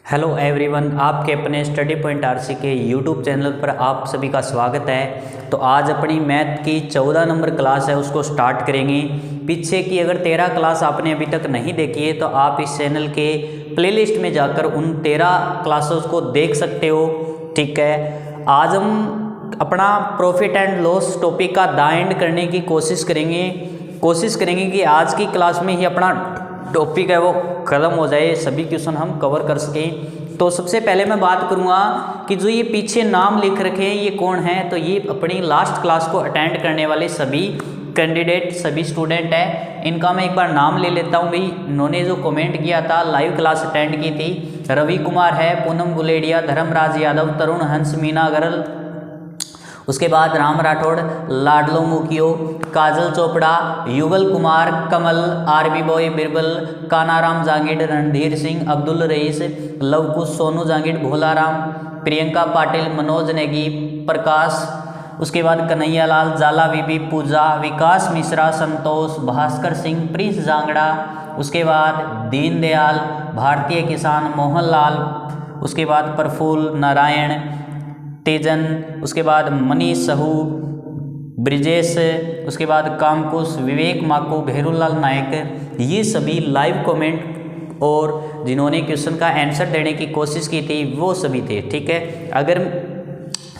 Hello everyone, आपके अपने study point RC के यूट्यूब चैनल पर आप सभी का स्वागत है। तो आज अपनी मैथ की 14 नंबर क्लास है, उसको स्टार्ट करेंगे। पीछे की अगर 13 क्लास आपने अभी तक नहीं देखी है तो आप इस चैनल के प्लेलिस्ट में जाकर उन 13 क्लासेस को देख सकते हो। ठीक है, आज हम अपना प्रॉफिट एंड लॉस टॉपिक का द एंड करने की कोशिश करेंगे कि आज की क्लास में ही अपना टॉपिक है वो ख़त्म हो जाए, सभी क्वेश्चन हम कवर कर सकें। तो सबसे पहले मैं बात करूंगा कि जो ये पीछे नाम लिख रखे हैं ये कौन है। तो ये अपनी लास्ट क्लास को अटेंड करने वाले सभी कैंडिडेट, सभी स्टूडेंट हैं। इनका मैं एक बार नाम ले लेता हूँ भाई। इन्होंने जो कमेंट किया था, लाइव क्लास अटेंड की थी, रवि कुमार है, पूनम गुलेडिया, धर्मराज यादव, तरुण हंस, मीना गरल, उसके बाद राम राठौड़, लाडलो मुकियो, काजल चोपड़ा, युगल कुमार, कमल, RB boy Birbal, Kanaram Jangid, Randhir Singh, Abdul rice, Lavkush, Sonu Jangid, Bholaram, Priyanka Patil, Manoj Negi, प्रकाश, उसके बाद कन्हैया लाल, जाला बीबी, पूजा, विकास मिश्रा, संतोष, भास्कर सिंह, प्रिंस जांगड़ा, उसके बाद दीनदयाल, भारतीय किसान, मोहनलाल, उसके बाद प्रफुल्ल नारायण, तेजन, उसके बाद मनीष सहू, ब्रिजेश, उसके बाद कामकुश, विवेक माकू, भेरूलाल नायक, ये सभी लाइव कमेंट और जिन्होंने क्वेश्चन का आंसर देने की कोशिश की थी वो सभी थे। ठीक है, अगर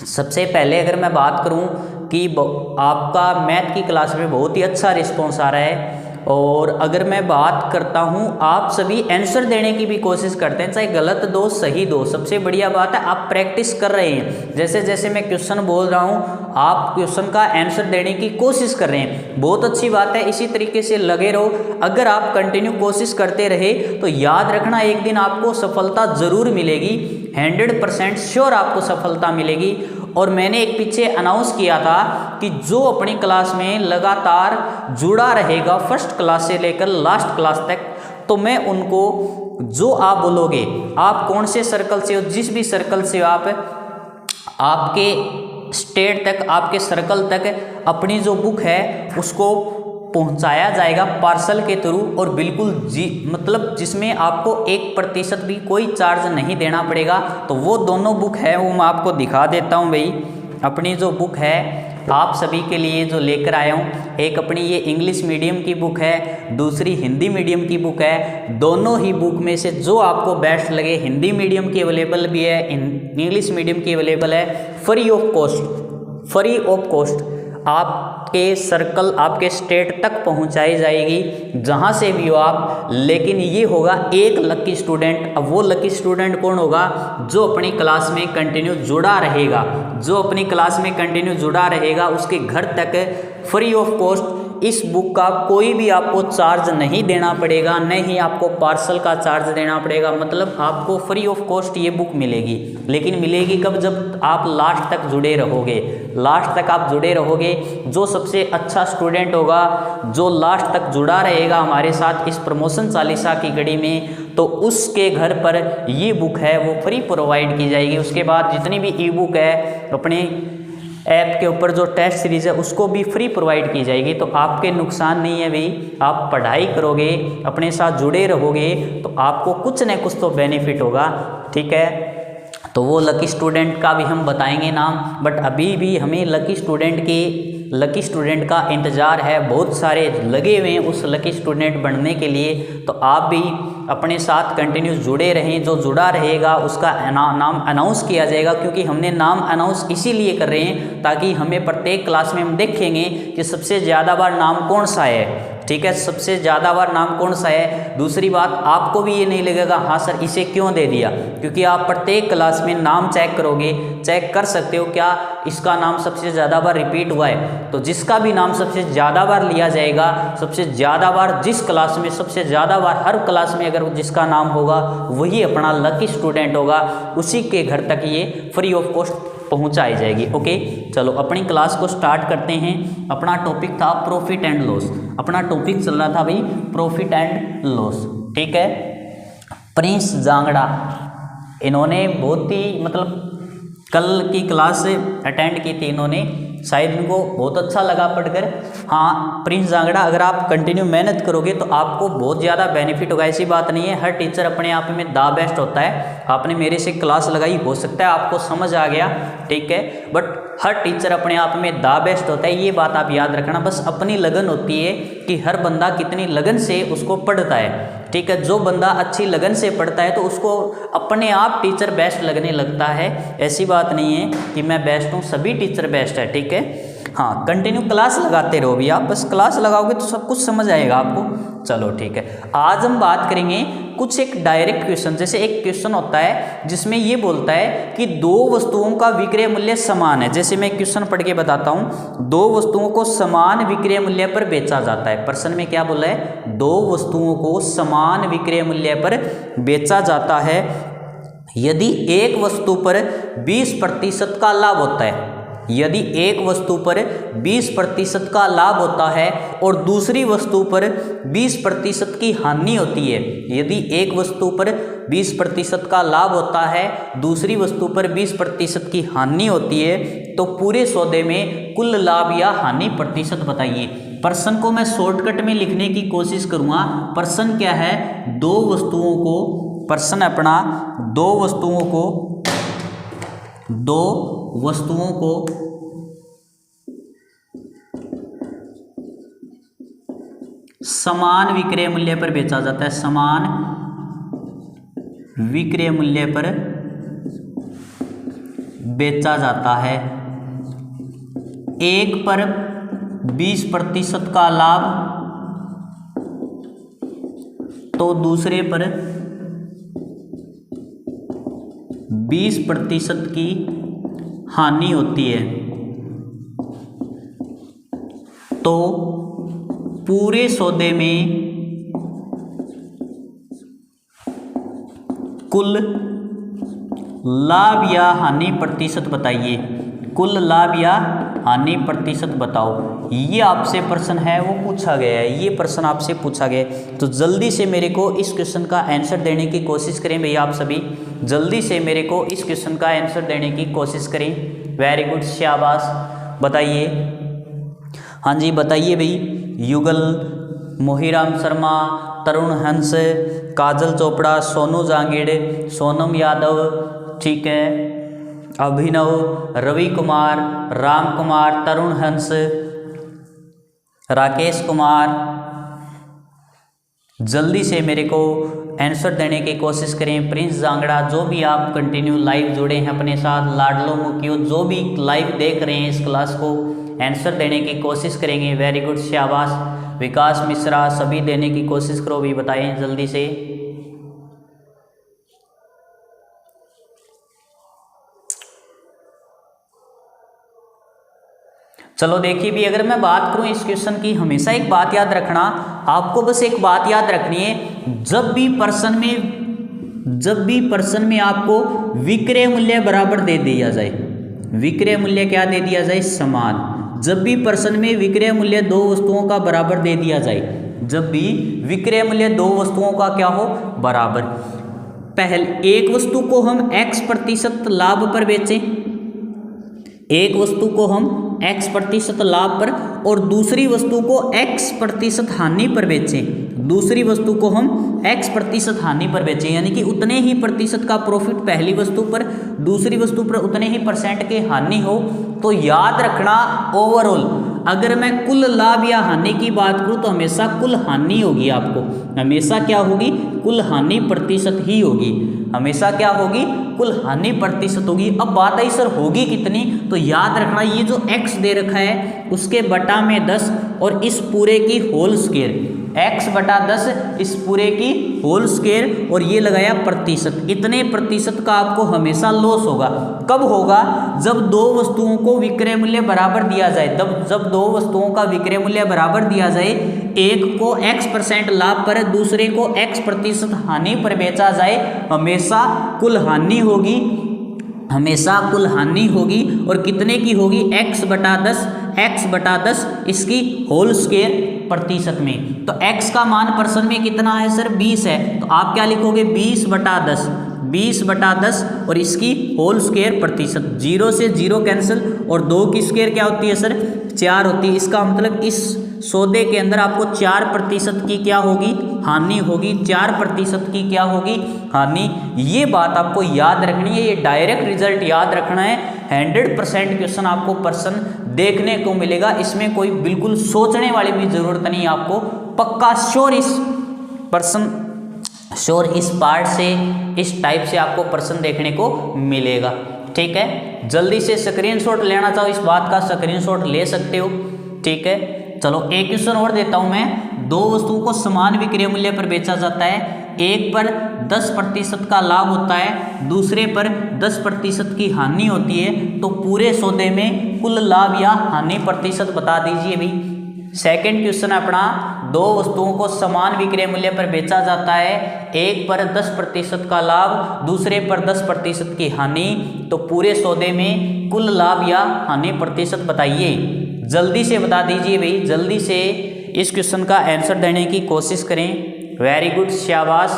सबसे पहले अगर मैं बात करूं कि आपका मैथ की क्लास में बहुत ही अच्छा रिस्पॉन्स आ रहा है, और अगर मैं बात करता हूं आप सभी आंसर देने की भी कोशिश करते हैं, चाहे गलत दो सही दो, सबसे बढ़िया बात है आप प्रैक्टिस कर रहे हैं। जैसे जैसे मैं क्वेश्चन बोल रहा हूं आप क्वेश्चन का आंसर देने की कोशिश कर रहे हैं, बहुत अच्छी बात है। इसी तरीके से लगे रहो। अगर आप कंटिन्यू कोशिश करते रहे तो याद रखना एक दिन आपको सफलता जरूर मिलेगी, 100% श्योर आपको सफलता मिलेगी। और मैंने एक पीछे अनाउंस किया था कि जो अपनी क्लास में लगातार जुड़ा रहेगा फर्स्ट क्लास से लेकर लास्ट क्लास तक, तो मैं उनको जो आप बोलोगे, आप कौन से सर्कल से हो, जिस भी सर्कल से आप आपके स्टेट तक, आपके सर्कल तक अपनी जो बुक है उसको पहुंचाया जाएगा पार्सल के थ्रू, और बिल्कुल मतलब जिसमें आपको 1% भी कोई चार्ज नहीं देना पड़ेगा। तो वो दोनों बुक है वो मैं आपको दिखा देता हूं भाई। अपनी जो बुक है आप सभी के लिए जो लेकर आया हूं, एक अपनी ये इंग्लिश मीडियम की बुक है, दूसरी हिंदी मीडियम की बुक है। दोनों ही बुक में से जो आपको बेस्ट लगे, हिंदी मीडियम की अवेलेबल भी है, इंग्लिश मीडियम की अवेलेबल है, फ्री ऑफ कॉस्ट आपके सर्कल, आपके स्टेट तक पहुंचाई जाएगी, जहां से भी हो आप। लेकिन ये होगा एक लकी स्टूडेंट। अब वो लकी स्टूडेंट कौन होगा? जो अपनी क्लास में कंटिन्यू जुड़ा रहेगा, उसके घर तक फ्री ऑफ कॉस्ट इस बुक का कोई भी आपको चार्ज नहीं देना पड़ेगा, न ही आपको पार्सल का चार्ज देना पड़ेगा। मतलब आपको फ्री ऑफ कॉस्ट ये बुक मिलेगी। लेकिन मिलेगी कब? जब आप लास्ट तक जुड़े रहोगे। जो सबसे अच्छा स्टूडेंट होगा, जो लास्ट तक जुड़ा रहेगा हमारे साथ इस प्रमोशन चालीसा की घड़ी में, तो उसके घर पर ये बुक है वो फ्री प्रोवाइड की जाएगी। उसके बाद जितनी भी ई बुक है अपने ऐप के ऊपर, जो टेस्ट सीरीज़ है उसको भी फ्री प्रोवाइड की जाएगी। तो आपके नुकसान नहीं है भाई, आप पढ़ाई करोगे, अपने साथ जुड़े रहोगे तो आपको कुछ न कुछ तो बेनिफिट होगा। ठीक है, तो वो लकी स्टूडेंट का भी हम बताएंगे नाम, बट अभी भी हमें लकी स्टूडेंट का इंतज़ार है। बहुत सारे लगे हुए हैं उस लकी स्टूडेंट बनने के लिए। तो आप भी अपने साथ कंटिन्यू जुड़े रहें। जो जुड़ा रहेगा उसका नाम अनाउंस किया जाएगा, क्योंकि हमने नाम अनाउंस इसीलिए कर रहे हैं ताकि हमें प्रत्येक क्लास में हम देखेंगे कि सबसे ज़्यादा बार नाम कौन सा है। ठीक है, सबसे ज़्यादा बार नाम कौन सा है। दूसरी बात, आपको भी ये नहीं लगेगा हाँ सर इसे क्यों दे दिया, क्योंकि आप प्रत्येक क्लास में नाम चेक करोगे, चेक कर सकते हो क्या इसका नाम सबसे ज़्यादा बार रिपीट हुआ है। तो जिसका भी नाम सबसे ज़्यादा बार लिया जाएगा, सबसे ज़्यादा बार जिस क्लास में सबसे ज़्यादा बार हर क्लास में अगर जिसका नाम होगा वही अपना लकी स्टूडेंट होगा, उसी के घर तक ये फ्री ऑफ कॉस्ट पहुंचाई जाएगी। ओके, चलो अपनी क्लास को स्टार्ट करते हैं। अपना टॉपिक था प्रॉफिट एंड लॉस। अपना टॉपिक चल रहा था भाई प्रॉफिट एंड लॉस। ठीक है, प्रिंस जांगड़ा, इन्होंने बहुत ही मतलब कल की क्लास अटेंड की थी इन्होंने, शायद इनको बहुत अच्छा लगा पढ़कर। हाँ प्रिंस जांगड़ा, अगर आप कंटिन्यू मेहनत करोगे तो आपको बहुत ज़्यादा बेनिफिट होगा, ऐसी बात नहीं है। हर टीचर अपने आप में द बेस्ट होता है। आपने मेरे से क्लास लगाई, हो सकता है आपको समझ आ गया, ठीक है, बट हर टीचर अपने आप में द बेस्ट होता है, ये बात आप याद रखना। बस अपनी लगन होती है कि हर बंदा कितनी लगन से उसको पढ़ता है, ठीक है। जो बंदा अच्छी लगन से पढ़ता है तो उसको अपने आप टीचर बेस्ट लगने लगता है। ऐसी बात नहीं है कि मैं बेस्ट हूँ, सभी टीचर बेस्ट है, ठीक है। हाँ कंटिन्यू क्लास लगाते रहो भैया, बस क्लास लगाओगे तो सब कुछ समझ आएगा आपको। चलो ठीक है, आज हम बात करेंगे कुछ एक डायरेक्ट क्वेश्चन। जैसे एक क्वेश्चन होता है जिसमें ये बोलता है कि दो वस्तुओं का विक्रय मूल्य समान है। जैसे मैं क्वेश्चन पढ़ के बताता हूँ, दो वस्तुओं को समान विक्रय मूल्य पर बेचा जाता है। प्रश्न में क्या बोला है, दो वस्तुओं को समान विक्रय मूल्य पर बेचा जाता है यदि एक वस्तु पर 20% का लाभ होता है। यदि एक वस्तु पर 20% का लाभ होता है और दूसरी वस्तु पर 20% की हानि होती है। यदि एक वस्तु पर 20% का लाभ होता है, दूसरी वस्तु पर 20% की हानि होती है, तो पूरे सौदे में कुल लाभ या हानि प्रतिशत बताइए। प्रश्न को मैं शॉर्टकट में लिखने की कोशिश करूँगा। प्रश्न क्या है, दो वस्तुओं को, प्रश्न अपना दो वस्तुओं को समान विक्रय मूल्य पर बेचा जाता है। समान विक्रय मूल्य पर बेचा जाता है। एक पर 20% का लाभ तो दूसरे पर 20% की हानि होती है, तो पूरे सौदे में कुल लाभ या हानि प्रतिशत बताइए। कुल लाभ या हानि प्रतिशत बताओ। ये आपसे प्रश्न है वो पूछा गया है, ये प्रश्न आपसे पूछा गया है, तो जल्दी से मेरे को इस क्वेश्चन का आंसर देने की कोशिश करें भैया। आप सभी जल्दी से मेरे को इस क्वेश्चन का आंसर देने की कोशिश करें। वेरी गुड, शाबाश, बताइए। हाँ जी बताइए भाई। युगल, मोहीराम शर्मा, तरुण हंस, काजल चोपड़ा, सोनू जांगीड़, सोनम यादव, ठीक है, अभिनव, रवि कुमार, राम कुमार, तरुण हंस, राकेश कुमार, जल्दी से मेरे को आंसर देने की कोशिश करें। प्रिंस जांगड़ा, जो भी आप कंटिन्यू लाइव जुड़े हैं अपने साथ, लाडलो मुखियो, जो भी लाइव देख रहे हैं इस क्लास को, आंसर देने की कोशिश करेंगे। वेरी गुड, शाबाश। विकास मिश्रा, सभी देने की कोशिश करो भी, बताएं जल्दी से। चलो देखिए भी, अगर मैं बात करूं इस क्वेश्चन की, हमेशा एक बात याद रखना, आपको बस एक बात याद रखनी है, जब भी प्रश्न में आपको विक्रय मूल्य बराबर दे दिया जाए, विक्रय मूल्य क्या दे दिया जाए, समान। जब भी प्रश्न में विक्रय मूल्य दो वस्तुओं का बराबर दे दिया जाए, जब भी विक्रय मूल्य दो वस्तुओं का क्या हो, बराबर, पहले एक वस्तु को हम x% लाभ पर बेचें, एक वस्तु को हम x% लाभ पर और दूसरी वस्तु को x% हानि पर बेचें, दूसरी वस्तु को हम x% हानि पर बेचें, यानी कि उतने ही प्रतिशत का प्रॉफिट पहली वस्तु पर, दूसरी वस्तु पर उतने ही % की हानि हो, तो याद रखना ओवरऑल अगर मैं कुल लाभ या हानि की बात करूं तो हमेशा कुल हानि होगी। आपको हमेशा क्या होगी, कुल हानि प्रतिशत ही होगी, हमेशा क्या होगी, कुल हानि प्रतिशत होगी। अब बात आई सर होगी कितनी, तो याद रखना ये जो x दे रखा है उसके बटा में 10 और इस पूरे की होल स्क्वायर, x बटा 10 इस पूरे की होल स्क्वायर, और ये लगाया प्रतिशत, इतने प्रतिशत का आपको हमेशा लॉस होगा। कब होगा, जब दो वस्तुओं को विक्रय मूल्य बराबर दिया जाए, तब जब दो वस्तुओं का विक्रय मूल्य बराबर दिया जाए, एक को x% लाभ पर दूसरे को x% हानि पर बेचा जाए, हमेशा कुल हानि होगी, हमेशा कुल हानि होगी, और कितने की होगी, x बटा 10 इसकी होल स्क्वायर प्रतिशत में। तो x का मान प्रश्न में कितना है सर, 20 है, तो आप क्या लिखोगे, 20 बटा 10, 20/10 और इसकी होल स्क्वायर प्रतिशत, 0 से 0 कैंसिल और 2 की स्क्वायर क्या होती है सर 4 होती है। इसका मतलब इस सौदे के अंदर आपको 4% की क्या होगी हानि होगी, 4% की क्या होगी हानि। ये बात आपको याद रखनी है, ये डायरेक्ट रिजल्ट याद रखना है। 100% क्वेश्चन आपको पर्सन देखने को मिलेगा, इसमें कोई बिल्कुल सोचने वाली भी जरूरत नहीं, आपको पक्का श्योर इस पार्ट से इस टाइप से आपको पर्सन देखने को मिलेगा। ठीक है, जल्दी से स्क्रीनशॉट लेना चाहो इस बात का स्क्रीनशॉट ले सकते हो। ठीक है, चलो एक क्वेश्चन और देता हूं मैं। दो वस्तुओं को समान विक्रय मूल्य पर बेचा जाता है, एक पर 10% का लाभ होता है, दूसरे पर 10% की हानि होती है, तो पूरे सौदे में कुल लाभ या हानि प्रतिशत बता दीजिए भाई। सेकंड क्वेश्चन अपना, दो वस्तुओं को समान विक्रय मूल्य पर बेचा जाता है, एक पर 10% का लाभ, दूसरे पर 10% की हानि, तो पूरे सौदे में कुल लाभ या हानि प्रतिशत बताइए। जल्दी से बता दीजिए भाई, जल्दी से इस क्वेश्चन का आंसर देने की कोशिश करें। वेरी गुड, शाबाश।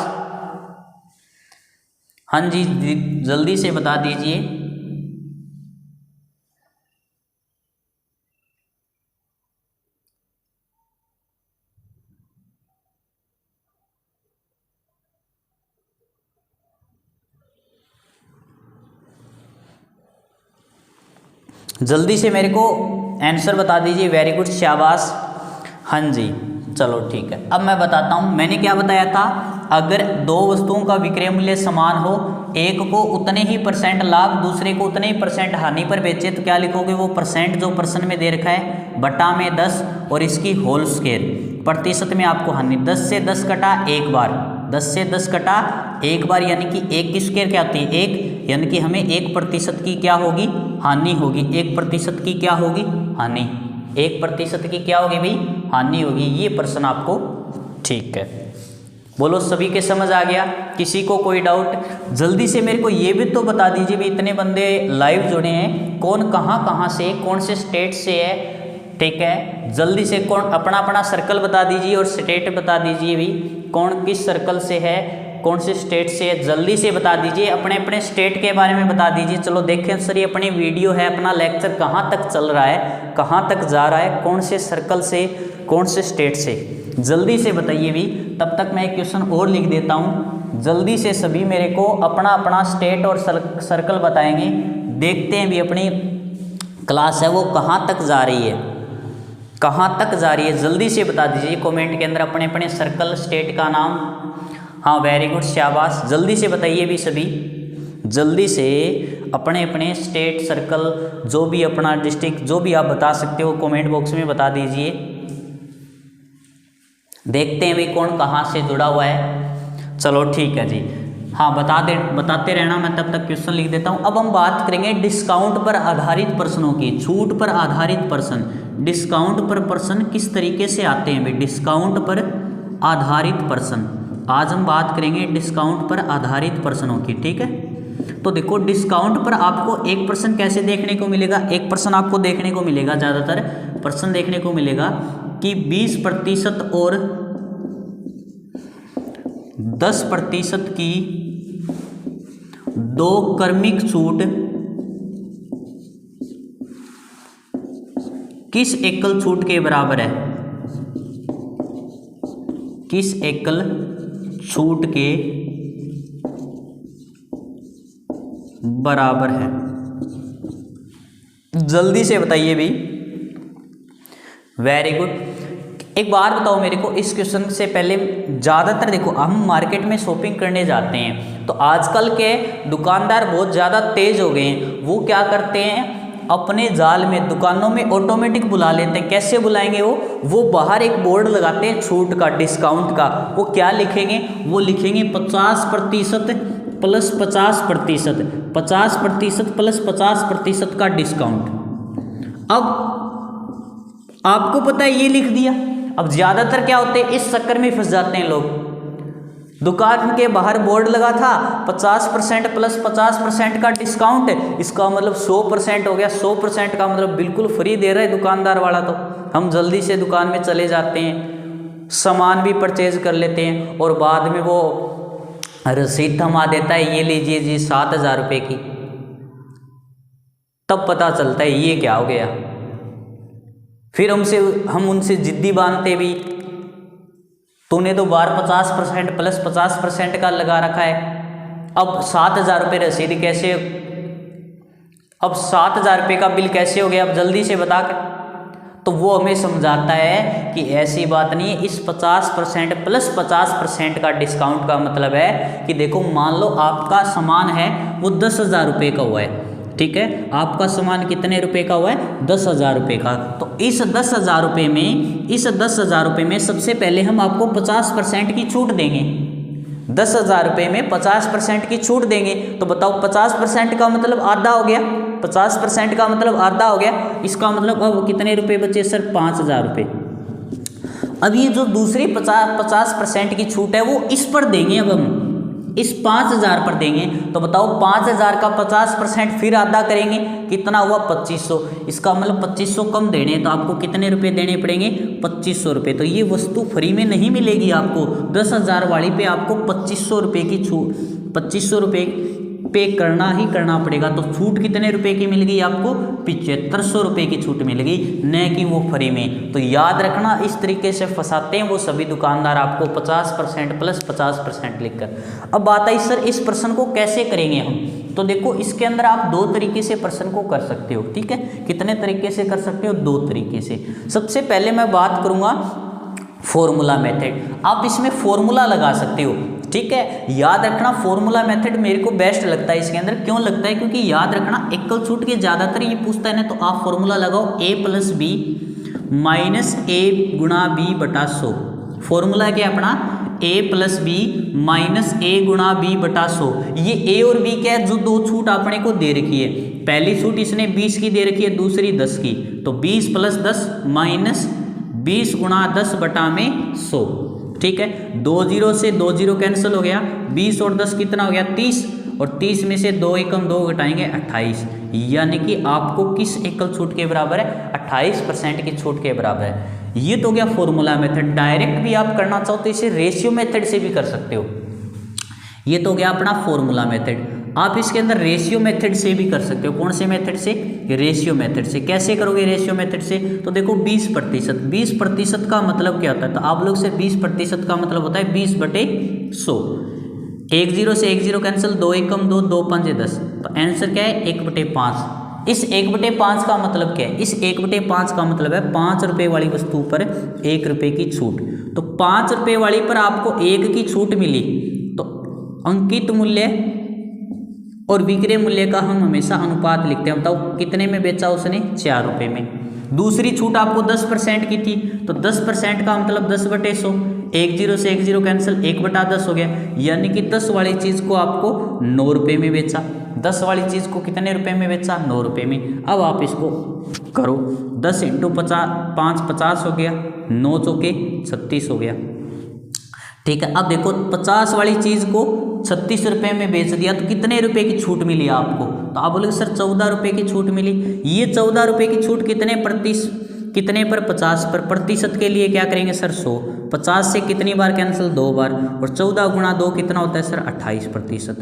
हाँ जी, जल्दी से बता दीजिए। जल्दी से मेरे को आंसर बता दीजिए। वेरी गुड, शाबाश। हाँ जी, चलो ठीक है। अब मैं बताता हूँ, मैंने क्या बताया था, अगर दो वस्तुओं का विक्रय मूल्य समान हो, एक को उतने ही % लाभ, दूसरे को उतने ही % हानि पर बेचे, तो क्या लिखोगे, वो परसेंट जो पर्सन में दे रखा है बटा में 10 और इसकी होल स्क्वायर, प्रतिशत में आपको हानि। 10 से 10 कटा एक बार, 10 से 10 कटा एक बार, यानी कि 1 की स्क्वायर क्या होती है 1, यानी कि हमें 1% की क्या होगी हानि होगी, 1% की क्या होगी हानि, 1% की क्या होगी भाई हानि होगी। ये प्रश्न आपको ठीक है, बोलो सभी के समझ आ गया, किसी को कोई डाउट? जल्दी से मेरे को ये भी तो बता दीजिए भी, इतने बंदे लाइव जुड़े हैं, कौन कहाँ से कौन से स्टेट से है। ठीक है, जल्दी से कौन अपना अपना सर्कल बता दीजिए और स्टेट बता दीजिए भी, कौन किस सर्कल से है, कौन से स्टेट से है, जल्दी से बता दीजिए। अपने अपने स्टेट के बारे में बता दीजिए। चलो देखें सर, ये अपनी वीडियो है, अपना लेक्चर कहाँ तक चल रहा है, कहाँ तक जा रहा है, कौन से सर्कल से कौन से स्टेट से, जल्दी से बताइए भी। तब तक मैं एक क्वेश्चन और लिख देता हूँ, जल्दी से सभी मेरे को अपना अपना स्टेट और सर्कल बताएंगे। देखते हैं भी अपनी क्लास है वो कहाँ तक जा रही है, कहाँ तक जा रही है, जल्दी से बता दीजिए कमेंट के अंदर अपने अपने सर्कल स्टेट का नाम। हाँ वेरी गुड, शाबाश। जल्दी से बताइए भी सभी, जल्दी से अपने अपने स्टेट सर्कल, जो भी अपना डिस्ट्रिक्ट, जो भी आप बता सकते हो कमेंट बॉक्स में बता दीजिए। देखते हैं भी कौन कहाँ से जुड़ा हुआ है। चलो ठीक है जी, हाँ बताते रहना, मैं तब तक क्वेश्चन लिख देता हूँ। अब हम बात करेंगे डिस्काउंट पर आधारित प्रश्नों की, छूट पर आधारित प्रश्न। डिस्काउंट पर प्रश्न किस तरीके से आते हैं भाई, डिस्काउंट पर आधारित प्रश्न। आज हम बात करेंगे डिस्काउंट पर आधारित प्रश्नों की। ठीक है, तो देखो डिस्काउंट पर आपको एक प्रश्न कैसे देखने को मिलेगा, एक प्रश्न आपको देखने को मिलेगा, ज़्यादातर प्रश्न देखने को मिलेगा कि 20% और 10% की दो क्रमिक छूट किस एकल छूट के बराबर है, किस एकल छूट के बराबर है, जल्दी से बताइए भी। Very good. एक बार बताओ मेरे को, इस क्वेश्चन से पहले ज़्यादातर देखो, हम मार्केट में शॉपिंग करने जाते हैं तो आजकल के दुकानदार बहुत ज़्यादा तेज हो गए हैं। वो क्या करते हैं, अपने जाल में दुकानों में ऑटोमेटिक बुला लेते हैं। कैसे बुलाएंगे वो बाहर एक बोर्ड लगाते हैं छूट का, डिस्काउंट का। वो क्या लिखेंगे, वो लिखेंगे 50% प्लस 50%, 50% प्लस 50% का डिस्काउंट। अब आपको पता है ये लिख दिया। अब ज़्यादातर क्या होते हैं, इस चक्कर में फंस जाते हैं लोग। दुकान के बाहर बोर्ड लगा था 50% प्लस 50% का डिस्काउंट, इसका मतलब 100% हो गया। 100% का मतलब बिल्कुल फ्री दे रहा है दुकानदार वाला। तो हम जल्दी से दुकान में चले जाते हैं, सामान भी परचेज कर लेते हैं और बाद में वो रसीद थमा देता है, ये लीजिए जी 7,000 रुपये की, तब पता चलता है ये क्या हो गया। फिर हम उनसे जिद्दी बांधते भी, तूने तो बार 50% प्लस 50% का लगा रखा है, अब 7,000 रुपये रसीद कैसे, अब 7,000 रुपये का बिल कैसे हो गया, अब जल्दी से बता कर। तो वो हमें समझाता है कि ऐसी बात नहीं है, इस 50% प्लस 50% का डिस्काउंट का मतलब है कि देखो मान लो आपका सामान है वो 10,000 रुपये का हुआ है, ठीक है, आपका सामान कितने रुपए का हुआ है, 10,000 रुपये का। तो इस 10,000 रुपये में, इस 10,000 रुपये में सबसे पहले हम आपको 50% की छूट देंगे। 10,000 रुपये में 50% की छूट देंगे, तो बताओ 50% का मतलब आधा हो गया, 50% का मतलब आधा हो गया, इसका मतलब अब कितने रुपए बचे सर, 5,000 रुपये। अब ये जो दूसरी 50% की छूट है वो इस पर देंगे, अब हम इस 5,000 पर देंगे। तो बताओ 5,000 का 50% फिर आधा करेंगे, कितना हुआ 2,500, इसका मतलब 2,500 कम देने हैं, तो आपको कितने रुपए देने पड़ेंगे, 2,500 रुपये। तो ये वस्तु फ्री में नहीं मिलेगी आपको, 10,000 वाली पे आपको 2,500 रुपये की छूट, 2,500 रुपये पे करना ही करना पड़ेगा। तो छूट कितने रुपए की मिल गई आपको, 7,500 रुपये की छूट मिल गई, न कि वो फ्री में। तो याद रखना, इस तरीके से फंसाते हैं वो सभी दुकानदार आपको 50% प्लस 50% लिखकर। अब बात आई सर इस प्रश्न को कैसे करेंगे हम, तो देखो इसके अंदर आप दो तरीके से प्रश्न को कर सकते हो, ठीक है, कितने तरीके से कर सकते हो, दो तरीके से। सबसे पहले मैं बात करूंगा फॉर्मूला मेथड, आप इसमें फॉर्मूला लगा सकते हो, ठीक है। याद रखना फॉर्मूला मेथड मेरे को बेस्ट लगता है इसके अंदर, क्यों लगता है, क्योंकि याद रखना एकल छूट के ज़्यादातर ये पूछता है ना, तो आप फॉर्मूला लगाओ a + b माइनस a गुणा b बटा 100। फॉर्मूला क्या अपना a + b माइनस a गुणा b बटा 100। ये a और b क्या है, जो दो छूट आपने को दे रखी है, पहली छूट इसने 20 की दे रखी है, दूसरी 10 की, तो 20 + 10 माइनस 20 गुणा 10 बटा में 100, ठीक है। 2 0 से 2 0 कैंसिल हो गया, 20 और 10 कितना हो गया 30, और 30 में से 2 एकम 2 घटाएंगे 28, यानी कि आपको किस एकल छूट के बराबर है, 28% की छूट के बराबर है। ये तो गया फॉर्मूला मेथड। डायरेक्ट भी आप करना चाहो तो इसे रेशियो मेथड से भी कर सकते हो, ये तो गया अपना फॉर्मूला मेथड। आप इसके अंदर रेशियो मेथड से भी कर सकते हो, कौन से मेथड से, रेशियो मेथड से। कैसे करोगे रेशियो मेथड से, तो देखो 20%, 20% का मतलब क्या होता है, तो आप लोग से 20% का मतलब होता है 20/100। 1 0 से 1 0 कैंसिल, 2 एकम 2, 2 5 10, तो आंसर क्या है 1/5। इस 1/5 का मतलब क्या है, इस 1/5 का मतलब है 5 रुपये वाली वस्तु पर 1 रुपये की छूट। तो 5 रुपये वाली पर आपको 1 की छूट मिली, तो अंकित मूल्य और विक्रय मूल्य का हम हमेशा अनुपात लिखते हैं। बताओ कितने में बेचा उसने, 4 रुपये में। दूसरी छूट आपको 10% की थी, तो 10% का मतलब 10/100। 1 0 से 1 0 कैंसिल, 1/10 हो गया, यानी कि 10 वाली चीज़ को आपको 9 रुपये में बेचा। 10 वाली चीज़ को कितने रुपए में बेचा, 9 रुपये में। अब आप इसको करो, 10 × 5 50 हो गया, 9 चौके 36 हो गया, ठीक है। अब देखो 50 वाली चीज़ को 36 रुपये में बेच दिया, तो कितने रुपए की छूट मिली आपको, तो आप बोलोगे सर 14 रुपये की छूट मिली। ये 14 रुपये की छूट कितने पर, 50 पर। प्रतिशत के लिए क्या करेंगे सर 100, 50 से कितनी बार कैंसिल, 2 बार, और 14 × 2 कितना होता है सर 28%।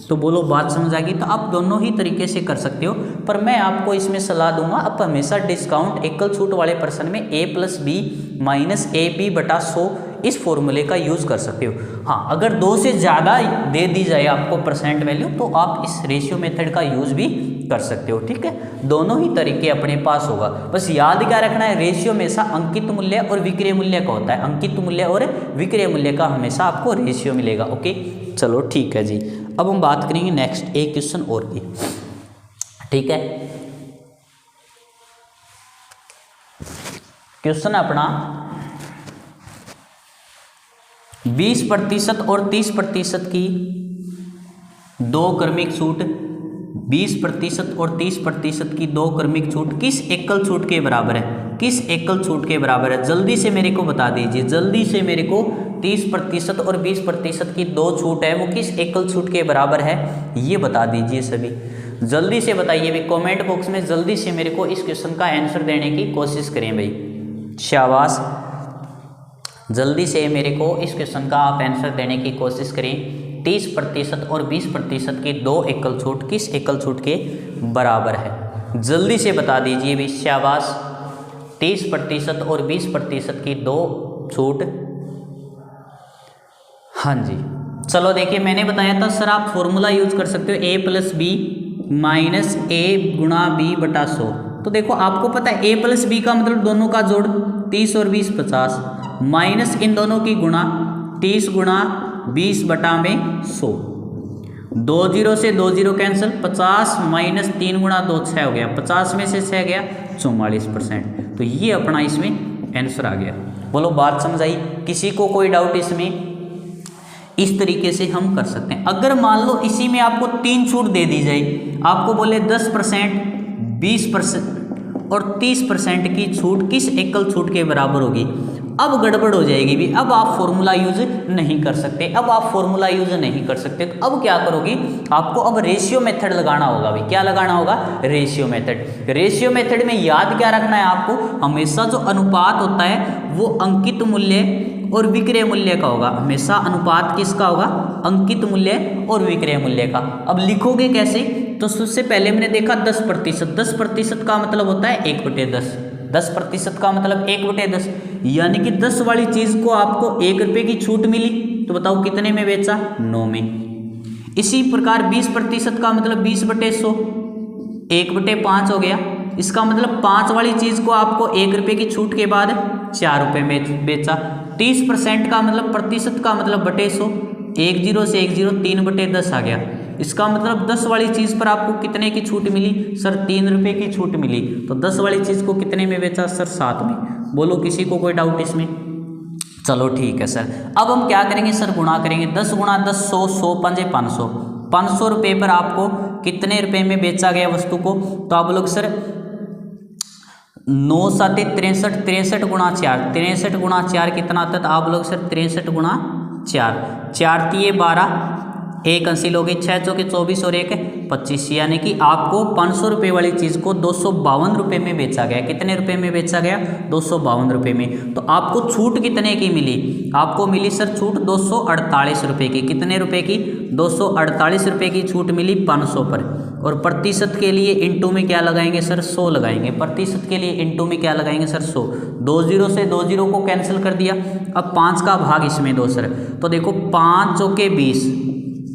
तो बोलो बात समझ आ गई। तो आप दोनों ही तरीके से कर सकते हो, पर मैं आपको इसमें सलाह दूंगा आप हमेशा डिस्काउंट एकल छूट वाले पर्सन में a + b माइनस ab बटा 100 इस फॉर्मूले का यूज़ कर सकते हो। हाँ, अगर 2 से ज़्यादा दे दी जाए आपको परसेंट वैल्यू, तो आप इस रेशियो मेथड का यूज़ भी कर सकते हो, ठीक है। दोनों ही तरीके अपने पास होगा, बस याद क्या रखना है, रेशियो हमेशा अंकित मूल्य और विक्रय मूल्य का होता है। अंकित मूल्य और विक्रय मूल्य का हमेशा आपको रेशियो मिलेगा। ओके, चलो ठीक है जी। अब हम बात करेंगे नेक्स्ट एक क्वेश्चन और की, ठीक है। क्वेश्चन अपना 20% और 30% की दो क्रमिक छूट, 20% और 30% की दो क्रमिक छूट किस एकल छूट के बराबर है, किस एकल छूट के बराबर है, जल्दी से मेरे को बता दीजिए, जल्दी से मेरे को 30% और 20% की दो छूट है वो किस एकल छूट के बराबर है, ये बता दीजिए सभी, जल्दी से बताइए भाई। कमेंट बॉक्स में जल्दी से मेरे को इस क्वेश्चन का आंसर देने की कोशिश करें भाई, शाबाश। जल्दी से मेरे को इस क्वेश्चन का आप आंसर देने की कोशिश करें। 30% और 20% की दो एकल छूट किस एकल छूट के बराबर है? जल्दी से बता दीजिए भी, शाबाश। 30% और 20% की दो छूट। हाँ जी, चलो देखिए, मैंने बताया था सर आप फॉर्मूला यूज कर सकते हो a प्लस बी माइनस ए गुणा बी बटा 100। तो देखो आपको पता है a प्लस बी का मतलब दोनों का जोड़ 30 और 20 50, माइनस इन दोनों की गुणा 30 गुणा 20 बटा में 100। 2 0 से 2 0 कैंसिल, 50 माइनस 3 गुणा 2 6 हो गया, 50 में से 6 गया 44%। तो ये अपना इसमें आंसर आ गया। बोलो बात समझ आई? किसी को कोई डाउट इसमें? इस तरीके से हम कर सकते हैं। अगर मान लो इसी में आपको 3 छूट दे दी जाए, आपको बोले 10%, 20% और 30% की छूट किस एकल छूट के बराबर होगी, अब गड़बड़ हो जाएगी भी। अब आप फॉर्मूला यूज नहीं कर सकते, अब आप फॉर्मूला यूज नहीं कर सकते। तो अब क्या करोगी, आपको अब रेशियो मेथड लगाना होगा भी। क्या लगाना होगा? Ratio method. रेशियो मेथड में याद क्या रखना है आपको, हमेशा जो अनुपात होता है वो अंकित मूल्य और विक्रय मूल्य का होगा। हमेशा अनुपात किसका होगा? अंकित मूल्य और विक्रय मूल्य का। अब लिखोगे कैसे? तो सबसे पहले मैंने देखा 10%। 10% का मतलब होता है 1/10। 10% का मतलब 1/10, यानी कि 10 वाली चीज को आपको 1 रुपये की छूट मिली, तो बताओ कितने में बेचा? 9 में। इसी प्रकार 20% का मतलब 20/100, 1/5 हो गया। इसका मतलब 5 वाली चीज को आपको 1 रुपये की छूट के बाद 4 रुपये में बेचा। 30% का मतलब प्रतिशत का मतलब बटे 100, 1 0 से 1 0, 3/10 आ गया। इसका मतलब 10 वाली चीज पर आपको कितने की छूट मिली? सर 3 रुपये की छूट मिली। तो 10 वाली चीज को कितने में बेचा? सर 7 में। बोलो किसी को कोई डाउट इसमें? चलो ठीक है सर। अब हम क्या करेंगे सर? गुणा करेंगे। 10 गुणा 10 100, 100 पंजे 500। 500 रुपये पर आपको कितने रुपए में बेचा गया वस्तु को? तो आप लोग सर 9 7 63, 63 गुणा 4, 63 गुणा 4 कितना आता है? तो आप लोग सर 63 गुणा 4, 4 3 12, 1 80 लोगे, 6 चौके 24 और 1 25, यानी कि आपको 500 रुपये वाली चीज़ को 252 रुपये में बेचा गया। कितने रुपये में बेचा गया? 252 रुपये में। तो आपको छूट कितने की मिली? आपको मिली सर छूट 248 रुपये की। कितने रुपये की? 248 रुपये की छूट मिली 500 पर। और प्रतिशत के लिए इंटू में क्या लगाएंगे सर? 100 लगाएंगे। प्रतिशत के लिए इंटू में क्या लगाएंगे सर? 100। 2 0 से 2 0 को कैंसिल कर दिया। अब 5 का भाग इसमें दो सर, तो देखो 5 चौके 20,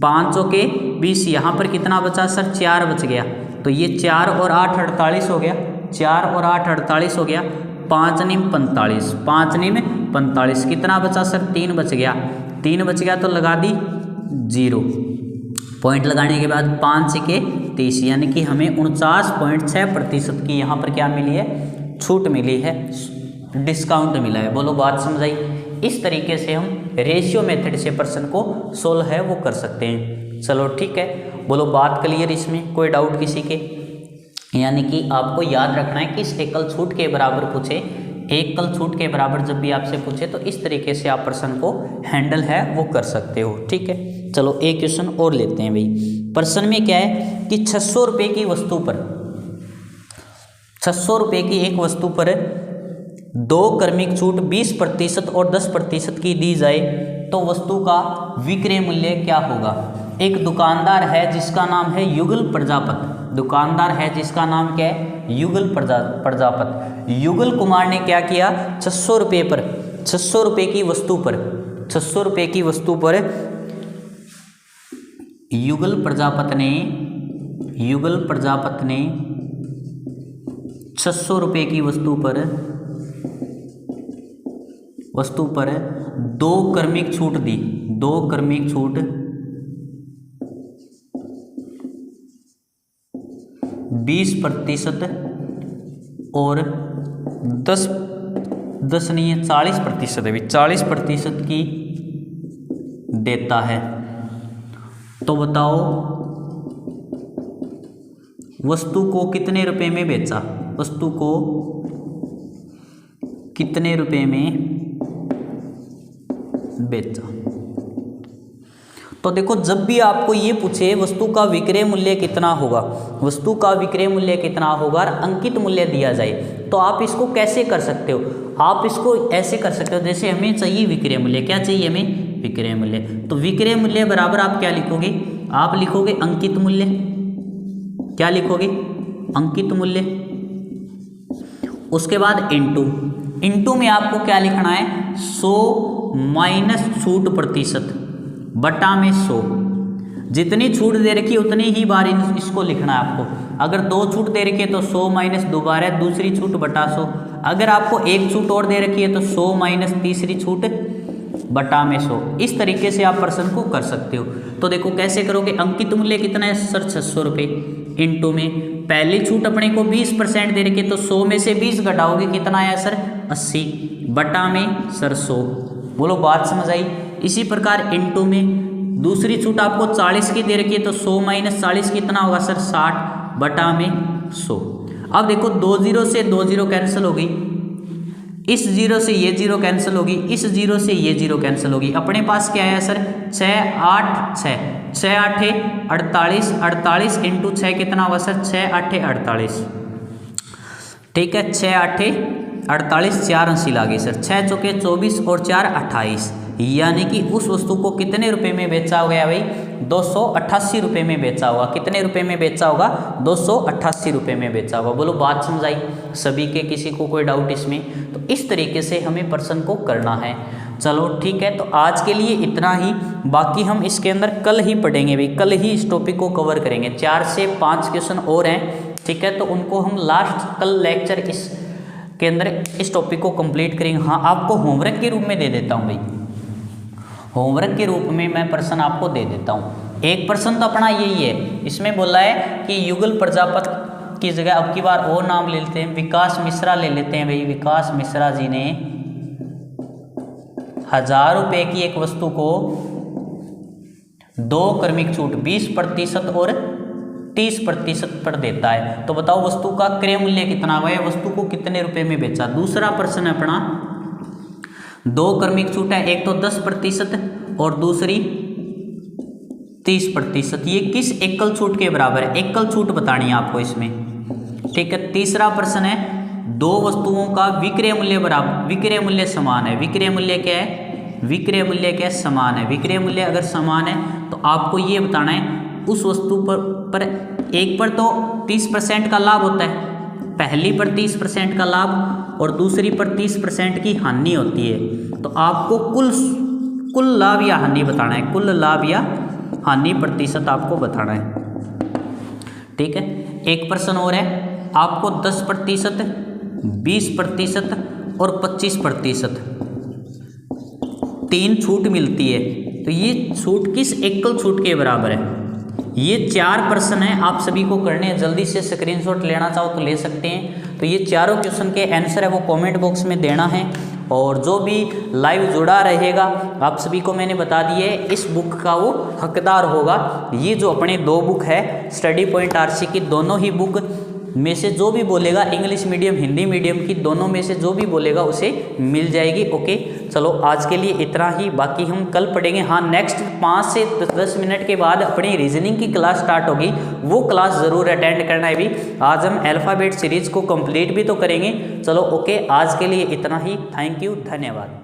5 चौके 20, यहाँ पर कितना बचा सर? 4 बच गया। तो ये 4 और 8 48 हो गया, 4 और 8 48 हो गया, 5 निम 45, 5 निम 45, कितना बचा सर? 3 बच गया। 3 बच गया तो लगा दी 0, पॉइंट लगाने के बाद 5 के 30, यानी कि हमें 49.6% की यहाँ पर क्या मिली है? छूट मिली है, डिस्काउंट मिला है। बोलो बात समझ आई? इस तरीके से हम रेशियो मेथड से प्रश्न को सोल्व है वो कर सकते हैं। चलो ठीक है, बोलो बात क्लियर? इसमें कोई डाउट किसी के? यानी कि आपको याद रखना है कि इस एकल छूट के बराबर पूछे, एकल छूट के बराबर जब भी आपसे पूछे तो इस तरीके से आप प्रश्न को हैंडल है वो कर सकते हो। ठीक है, चलो एक क्वेश्चन और लेते हैं भाई। प्रश्न में क्या है कि 600 रुपये की वस्तु पर, 600 रुपये की एक वस्तु पर 2 क्रमिक छूट 20% और 10% की दी जाए तो वस्तु का विक्रय मूल्य क्या होगा? एक दुकानदार है जिसका नाम है युगल प्रजापत। दुकानदार है जिसका नाम क्या है? युगल प्रजापत। युगल कुमार ने क्या किया? 600 रुपये पर, 600 रुपये की वस्तु पर, 600 रुपये की वस्तु पर युगल प्रजापत ने 600 रुपये की वस्तु पर 2 क्रमिक छूट दी। 2 क्रमिक छूट 20% और 10 नहीं है 40% है, 40% की देता है। तो बताओ वस्तु को कितने रुपए में बेचा? वस्तु को कितने रुपए में बेचा? तो देखो जब भी आपको ये पूछे वस्तु का विक्रय मूल्य कितना होगा, वस्तु का विक्रय मूल्य कितना होगा और अंकित मूल्य दिया जाए, तो आप इसको कैसे कर सकते हो? आप इसको ऐसे कर सकते हो, जैसे हमें चाहिए विक्रय मूल्य, क्या चाहिए हमें? विक्रय मूल्य। तो विक्रय मूल्य बराबर आप क्या लिखोगे, आप लिखोगे अंकित मूल्य। क्या लिखोगे, अंकित मूल्य। उसके बाद इनटू में आपको क्या लिखना है, 100 माइनस छूट प्रतिशत बटा में 100। जितनी छूट दे रखी है उतनी ही बार इसको लिखना है आपको। अगर 2 छूट दे रखी है तो 100 माइनस दोबारा दूसरी छूट बटा 100। अगर आपको 1 छूट और दे रखी है तो 100 माइनस तीसरी छूट बटा में 100। इस तरीके से आप प्रश्न को कर सकते हो। तो देखो कैसे करोगे, अंकित मूल्य कितना है सर 600 रुपये, इनटू में पहली छूट अपने को 20% दे रखी है तो 100 में से 20 घटाओगे कितना आया सर 80, बटा में सर 100। बोलो बात समझ आई। इसी प्रकार इनटू में दूसरी छूट आपको 40 की दे रखी है तो 100 माइनस 40 कितना होगा सर 60, बटा में 100। अब देखो 2 जीरो से 2 जीरो कैंसिल हो गई, इस जीरो से ये जीरो कैंसिल होगी, इस जीरो से ये जीरो कैंसिल होगी। अपने पास क्या है सर 6 8 6 6 8 48, 48 इंटू 6 कितना होगा सर 6 8 48। ठीक है, 6 8 48, 4 80 लागे सर, 6 चौके 24 और 4 28। यानी कि उस वस्तु को कितने रुपए में बेचा गया भाई, 288 रुपये में बेचा होगा। कितने रुपए में बेचा होगा, 288 रुपये में बेचा होगा। बोलो बात समझ आई सभी के, किसी को कोई डाउट इसमें? तो इस तरीके से हमें प्रश्न को करना है। चलो ठीक है, तो आज के लिए इतना ही। बाकी हम इसके अंदर कल ही पढ़ेंगे भाई, कल ही इस टॉपिक को कवर करेंगे। 4 से 5 क्वेश्चन और हैं, ठीक है, तो उनको हम लास्ट कल लेक्चर इस के अंदर इस टॉपिक को कंप्लीट करेंगे। हाँ, आपको होमवर्क के रूप में दे देता हूँ भाई, होमवर्क के रूप में मैं प्रश्न आपको दे देता हूँ। एक प्रश्न तो अपना यही है, इसमें बोला है कि युगल प्रजापति की जगह अब की बार और नाम ले लेते हैं, विकास मिश्रा ले लेते हैं भाई। विकास मिश्रा जी ने 1000 रुपये की एक वस्तु को 2 क्रमिक छूट 20% और 30% पर देता है। तो बताओ वस्तु का क्रय मूल्य कितना हुआ है, वस्तु को कितने रुपए में बेचा। दूसरा प्रश्न है अपना, 2 क्रमिक छूट है, एक तो 10% और दूसरी 30%। ये किस एकल छूट के बराबर है, एकल छूट बतानी है आपको इसमें। ठीक है, तीसरा प्रश्न है, 2 वस्तुओं का विक्रय मूल्य बराबर, विक्रय मूल्य समान है। विक्रय मूल्य क्या है, विक्रय मूल्य क्या है, समान है। विक्रय मूल्य अगर समान है तो आपको ये बताना है उस वस्तु पर एक पर तो 30% का लाभ होता है, पहली पर 30% का लाभ और दूसरी पर 30% की हानि होती है। तो आपको कुल लाभ या हानि बताना है, कुल लाभ या हानि प्रतिशत आपको बताना है। ठीक है, एक प्रश्न और है, आपको 10%, 20% और 25% 3 छूट मिलती है। तो ये छूट किस एकल छूट के बराबर है। ये 4 प्रश्न हैं, आप सभी को करने हैं। जल्दी से स्क्रीनशॉट लेना चाहो तो ले सकते हैं। तो ये चारों क्वेश्चन के आंसर है वो कमेंट बॉक्स में देना है। और जो भी लाइव जुड़ा रहेगा आप सभी को मैंने बता दिए, इस बुक का वो हकदार होगा। ये जो अपने 2 बुक है स्टडी पॉइंट आरसी की, दोनों ही बुक में से जो भी बोलेगा, इंग्लिश मीडियम हिंदी मीडियम की, दोनों में से जो भी बोलेगा उसे मिल जाएगी। ओके, चलो आज के लिए इतना ही, बाकी हम कल पढ़ेंगे। हाँ, नेक्स्ट 5 से 10 मिनट के बाद अपनी रीजनिंग की क्लास स्टार्ट होगी, वो क्लास ज़रूर अटेंड करना है भी। आज हम अल्फ़ाबेट सीरीज़ को कंप्लीट भी तो करेंगे। चलो ओके, आज के लिए इतना ही। थैंक यू, धन्यवाद।